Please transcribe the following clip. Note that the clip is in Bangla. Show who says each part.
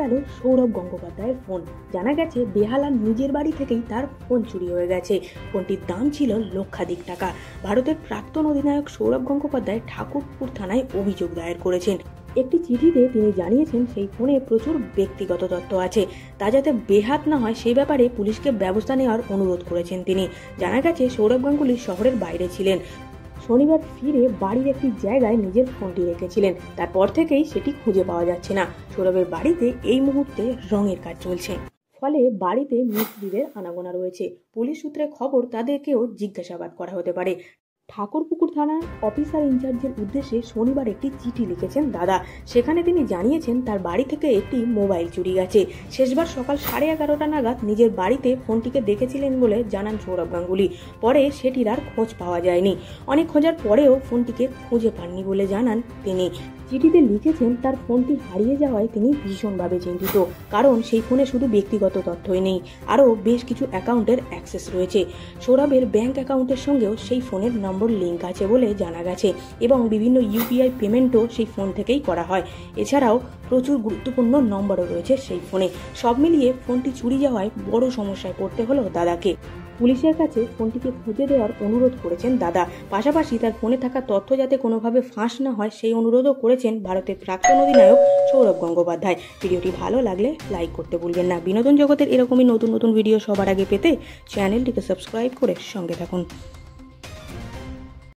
Speaker 1: গেল সৌরভ গঙ্গোপাধ্যায়ের ফোন। জানা গেছে বেহালার নিজের বাড়ি থেকেই তার ফোন চুরি হয়ে গেছে। ফোনটির দাম ছিল লক্ষাধিক টাকা। ভারতের প্রাক্তন অধিনায়ক সৌরভ গঙ্গোপাধ্যায় ঠাকুরপুর থানায় অভিযোগ দায়ের করেছেন। একটি চিঠিতে তিনি জানিয়েছেন সেই ফোনে প্রচুর ব্যক্তিগত তথ্য আছে, তা যাতে বেহাত না হয় সেই ব্যাপারে পুলিশকে ব্যবস্থা নেওয়ার অনুরোধ করেছেন তিনি। জানা গেছে সৌরভ গাঙ্গুলী শহরের বাইরে ছিলেন। শনিবার ফিরে বাড়ির একটি জায়গায় নিজের ফোনটি রেখেছিলেন। তারপর থেকেই সেটি খুঁজে পাওয়া যাচ্ছে না। সৌরভের বাড়িতে এই মুহূর্তে রঙের কাজ চলছে, ফলে বাড়িতে মিস্ত্রিদের আনাগোনা রয়েছে। পুলিশ সূত্রে খবর তাদেরকেও জিজ্ঞাসাবাদ করা হতে পারে। ঠাকুরপুকুর থানার অফিসার ইনচার্জের উদ্দেশ্যে শনিবার একটি চিঠি লিখেছেন দাদা। সেখানে তিনি জানিয়েছেন তার বাড়ি থেকে একটি মোবাইল চুরি গেছে। শেষবার সকাল 11:30 নাগাদ নিজের বাড়িতে ফোনটিকে দেখেছিলেন বলে জানান সৌরভ গাঙ্গুলী। পরে সেটির আর খোঁজ পাওয়া যায়নি। অনেক খোঁজার পরেও ফোনটিকে খুঁজে পাননি বলে জানান তিনি। চিঠিতে লিখেছেন তার ফোনটি হারিয়ে যাওয়ায় তিনি ভীষণভাবে চিন্তিত, কারণ সেই ফোনে শুধু ব্যক্তিগত তথ্যই নেই, আরও বেশ কিছু অ্যাকাউন্টের অ্যাক্সেস রয়েছে। সৌরভের ব্যাংক অ্যাকাউন্টের সঙ্গেও সেই ফোনের নম্বর লিঙ্ক আছে বলে জানা গেছে এবং বিভিন্ন ইউপিআই পেমেন্টও সেই ফোন থেকেই করা হয়। এছাড়াও প্রচুর গুরুত্বপূর্ণ নম্বরও রয়েছে সেই ফোনে। সব মিলিয়ে ফোনটি চুরি যাওয়ায় বড় সমস্যায় পড়তে হলো দাদাকে। পুলিশের কাছে ফোনটিকে খুঁজে দেওয়ার অনুরোধ করেছেন দাদা। পাশাপাশি তার ফোনে থাকা তথ্য যাতে কোনোভাবে ফাঁস না হয় সেই অনুরোধও করেছেন ভারতের প্রাক্তন অধিনায়ক সৌরভ গঙ্গোপাধ্যায়। ভিডিওটি ভালো লাগলে লাইক করতে ভুলবেন না। বিনোদন জগতের এরকমই নতুন নতুন ভিডিও সবার আগে পেতে চ্যানেলটিকে সাবস্ক্রাইব করে সঙ্গে থাকুন।